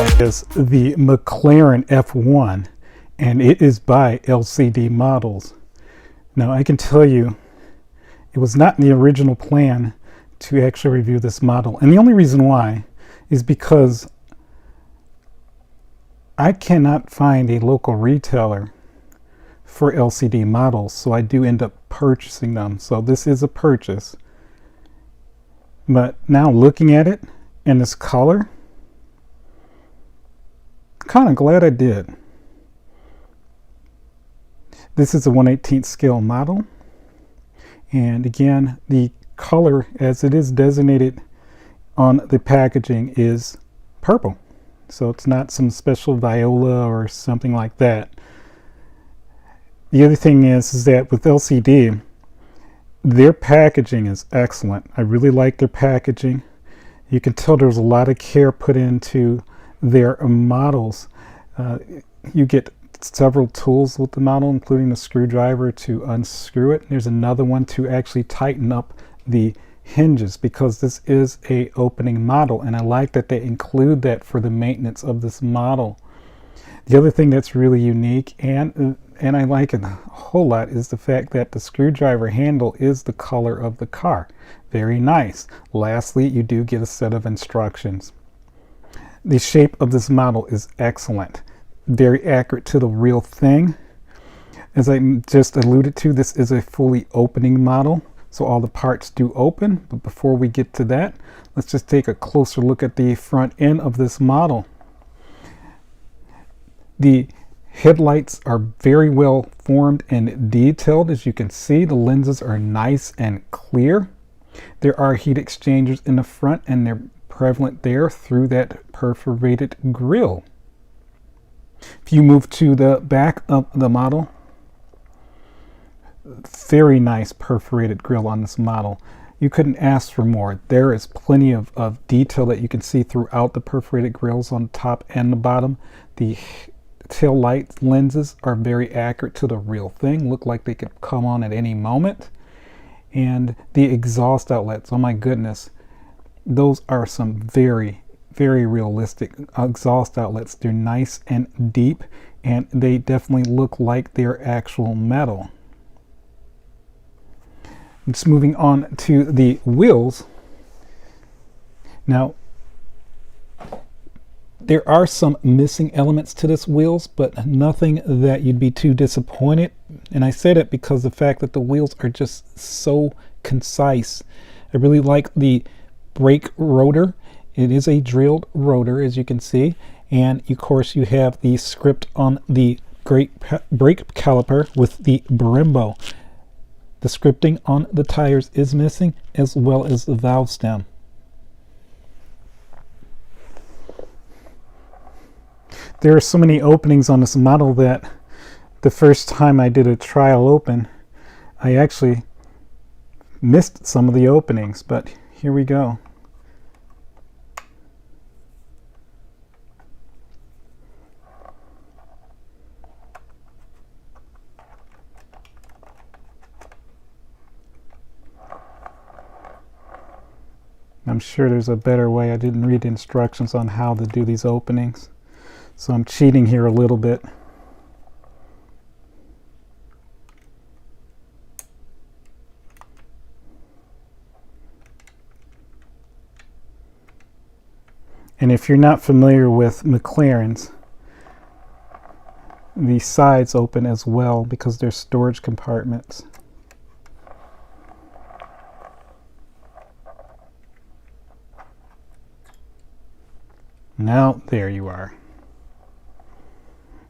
is the McLaren F1, and it is by LCD Models. Now I can tell you it was not in the original plan to actually review this model, and the only reason why is because I cannot find a local retailer for LCD models, so I do end up purchasing them. So this is a purchase, but now looking at it in this color, kind of glad I did. This is a 1/18 scale model, and again the color as it is designated on the packaging is purple, so it's not some special viola or something like that. The other thing is that with LCD, their packaging is excellent. I really like their packaging. You can tell there's a lot of care put into their models. You get several tools with the model, including a screwdriver to unscrew it. There's another one to actually tighten up the hinges, because this is a opening model, and I like that they include that for the maintenance of this model. The other thing that's really unique and I like it a whole lot is the fact that the screwdriver handle is the color of the car. Very nice. Lastly, you do get a set of instructions. The shape of this model is excellent, very accurate to the real thing. As I just alluded to, this is a fully opening model, so all the parts do open. But before we get to that, let's just take a closer look at the front end of this model. The headlights are very well formed and detailed. As you can see, the lenses are nice and clear. There are heat exchangers in the front, and they're prevalent there through that perforated grille. If you move to the back of the model, very nice perforated grille on this model. You couldn't ask for more. There is plenty of detail that you can see throughout the perforated grilles on the top and the bottom. The tail light lenses are very accurate to the real thing, look like they could come on at any moment. And the exhaust outlets, oh my goodness, those are some very realistic exhaust outlets. They're nice and deep, and they definitely look like they're actual metal. Just moving on to the wheels. Now there are some missing elements to this wheels, but nothing that you'd be too disappointed. And I say that because the fact that the wheels are just so concise. I really like the brake rotor. It is a drilled rotor, as you can see, and of course you have the script on the brake caliper with the Brembo. The scripting on the tires is missing, as well as the valve stem. There are so many openings on this model that the first time I did a trial open, I actually missed some of the openings, but here we go. I'm sure there's a better way. I didn't read the instructions on how to do these openings, so I'm cheating here a little bit. And if you're not familiar with McLarens, the sides open as well because they're storage compartments. Now there you are.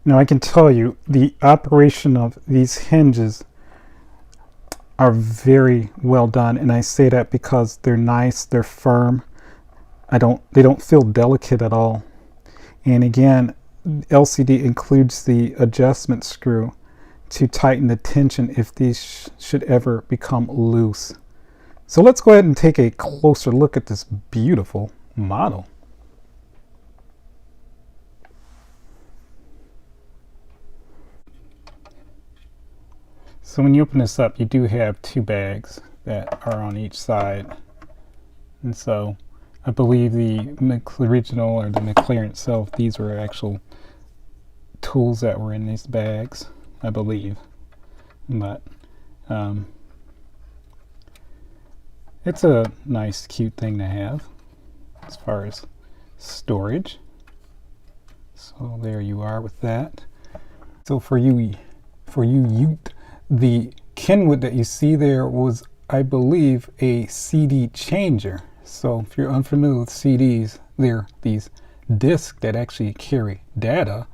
Now I can tell you the operation of these hinges are very well done, and I say that because they're nice, they're firm. They don't feel delicate at all. And again, LCD includes the adjustment screw to tighten the tension if these should ever become loose. So let's go ahead and take a closer look at this beautiful model. So when you open this up, you do have two bags that are on each side. And so I believe the original, or the McLaren itself, these were actual tools that were in these bags, I believe. But it's a nice, cute thing to have as far as storage. So there you are with that. So for you Ute, the Kenwood that you see there was, I believe, a CD changer. So if you're unfamiliar with CDs, they're these discs that actually carry data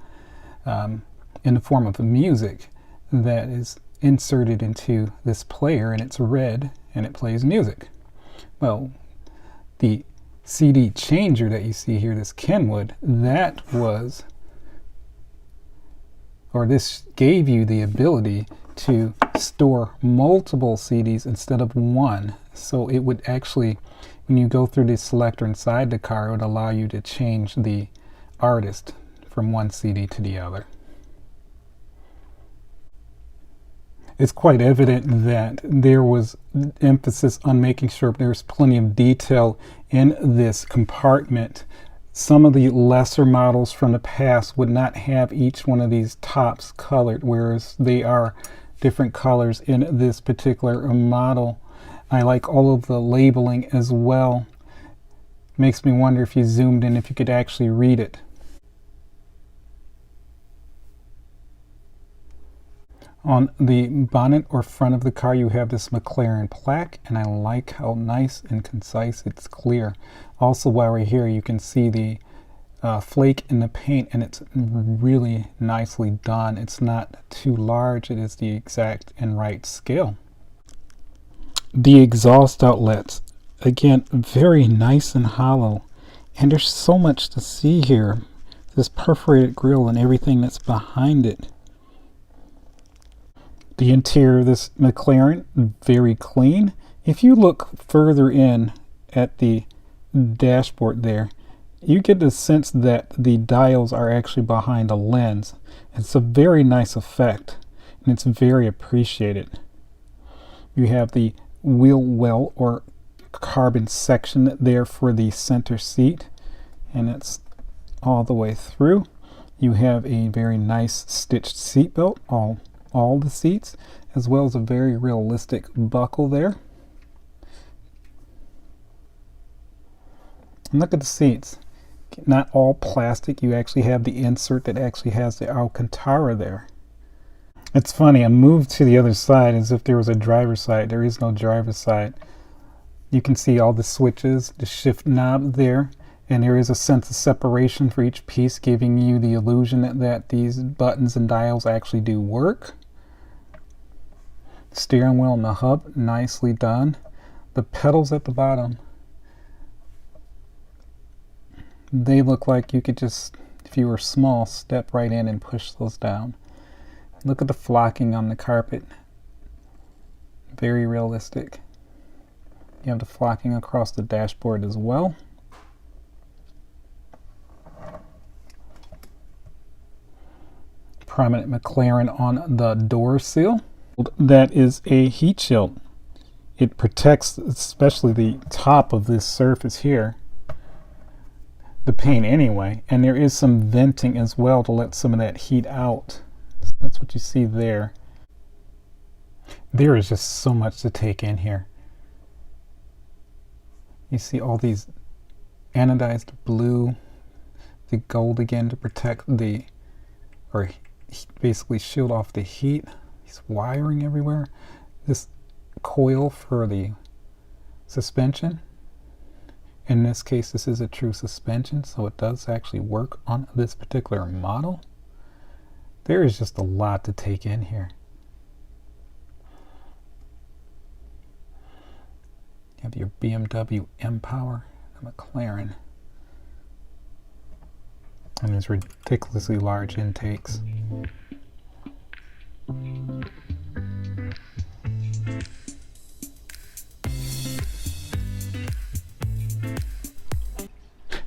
in the form of music that is inserted into this player, and it's read and it plays music. Well, the CD changer that you see here, this Kenwood, that was, or this gave you the ability to store multiple CDs instead of one. So it would actually, when you go through the selector inside the car, it would allow you to change the artist from one CD to the other. It's quite evident that there was emphasis on making sure there's plenty of detail in this compartment. Some of the lesser models from the past would not have each one of these tops colored, whereas they are different colors in this particular model. I like all of the labeling as well. Makes me wonder, if you zoomed in, if you could actually read it. On the bonnet or front of the car, you have this McLaren plaque, and I like how nice and concise it's clear. Also, while we're here, you can see the flake in the paint, and it's really nicely done. It's not too large. It is the exact and right scale. The exhaust outlets, again, very nice and hollow, and there's so much to see here. This perforated grille and everything that's behind it. The interior of this McLaren, very clean. If you look further in at the dashboard there, you get the sense that the dials are actually behind a lens. It's a very nice effect, and it's very appreciated. You have the wheel well or carbon section there for the center seat, and it's all the way through. You have a very nice stitched seat belt, all the seats, as well as a very realistic buckle there. And look at the seats. Not all plastic. You actually have the insert that actually has the Alcantara there. It's funny, I moved to the other side as if there was a driver's side. There is no driver's side. You can see all the switches, the shift knob there, and there is a sense of separation for each piece, giving you the illusion that these buttons and dials actually do work. Steering wheel and the hub, nicely done. The pedals at the bottom, they look like you could just, if you were small, step right in and push those down. Look at the flocking on the carpet. Very realistic. You have the flocking across the dashboard as well. Prominent McLaren on the door seal. That is a heat shield. It protects especially the top of this surface here, the paint anyway, and there is some venting as well to let some of that heat out. So that's what you see there. There is just so much to take in here. You see all these anodized blue, the gold again to protect the, or basically shield off the heat. There's wiring everywhere. This coil for the suspension. In this case, this is a true suspension, so it does actually work on this particular model. There is just a lot to take in here. You have your BMW M-Power, the McLaren, and these ridiculously large intakes.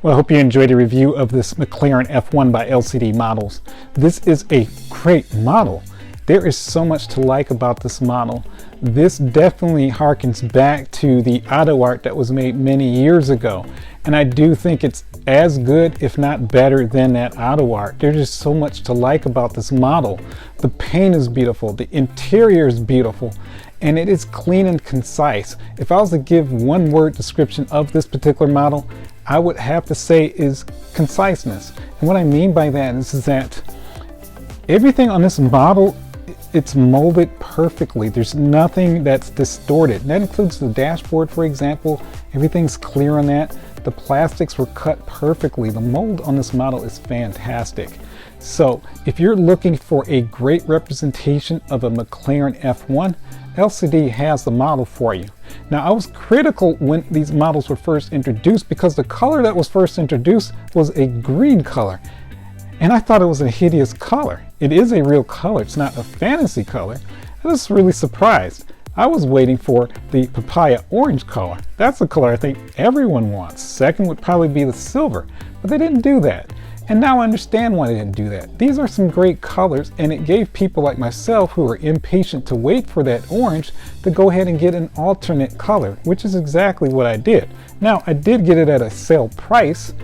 Well, I hope you enjoyed a review of this McLaren F1 by LCD Models. This is a great model. There is so much to like about this model. This definitely harkens back to the AutoArt that was made many years ago. And I do think it's as good, if not better, than that AutoArt. There's just so much to like about this model. The paint is beautiful, the interior is beautiful, and it is clean and concise. If I was to give one word description of this particular model, I would have to say is conciseness. And what I mean by that is that everything on this model, it's molded perfectly. There's nothing that's distorted. And that includes the dashboard, for example. Everything's clear on that. The plastics were cut perfectly. The mold on this model is fantastic. So if you're looking for a great representation of a McLaren F1, LCD has the model for you. Now, I was critical when these models were first introduced because the color that was first introduced was a green color. And I thought it was a hideous color. It is a real color, it's not a fantasy color. I was really surprised. I was waiting for the papaya orange color. That's the color I think everyone wants. Second would probably be the silver, but they didn't do that. And now I understand why they didn't do that. These are some great colors, and it gave people like myself who are impatient to wait for that orange to go ahead and get an alternate color, which is exactly what I did. Now, I did get it at a sale price,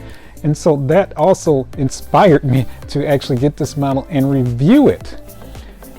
and so that also inspired me to actually get this model and review it.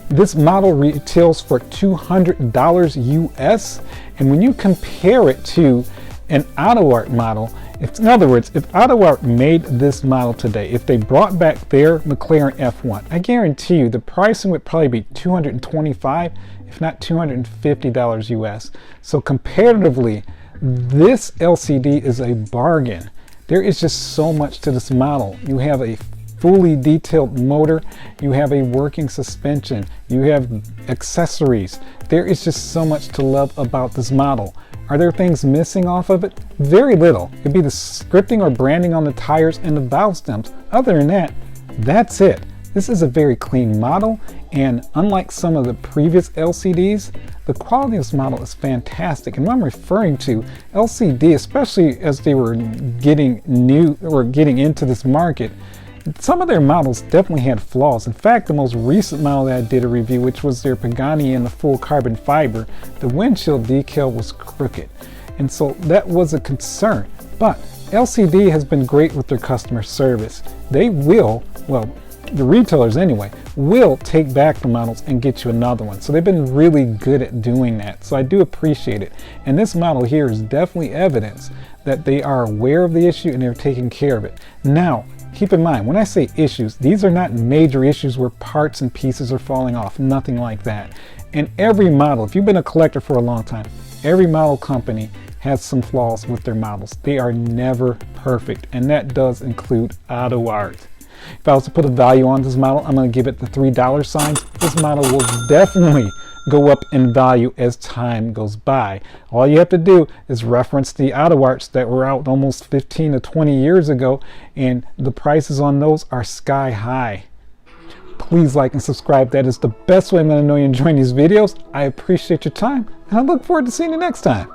This model retails for $200 US, and when you compare it to an AutoArt model, in other words, if AutoArt made this model today, if they brought back their McLaren F1, I guarantee you the pricing would probably be $225, if not $250 US. So comparatively, this LCD is a bargain. There is just so much to this model. You have a fully detailed motor, you have a working suspension, you have accessories. There is just so much to love about this model. Are there things missing off of it? Very little. It'd be the scripting or branding on the tires and the valve stems. Other than that, that's it. This is a very clean model, and unlike some of the previous LCDs, the quality of this model is fantastic. And what I'm referring to, LCD, especially as they were getting into this market, some of their models definitely had flaws. In fact, the most recent model that I did a review, which was their Pagani in the full carbon fiber, the windshield decal was crooked. And so that was a concern. But LCD has been great with their customer service. They will, well, the retailers anyway, will take back the models and get you another one. So they've been really good at doing that. So I do appreciate it. And this model here is definitely evidence that they are aware of the issue and they're taking care of it. Now, keep in mind, when I say issues, these are not major issues where parts and pieces are falling off, nothing like that. And every model, if you've been a collector for a long time, every model company has some flaws with their models. They are never perfect, and that does include AutoArt. If I was to put a value on this model, I'm going to give it the $3 signs. This model will definitely go up in value as time goes by. All you have to do is reference the AutoArts that were out almost 15 to 20 years ago, and the prices on those are sky high. Please like and subscribe. That is the best way I'm going to know you're enjoying these videos. I appreciate your time, and I look forward to seeing you next time.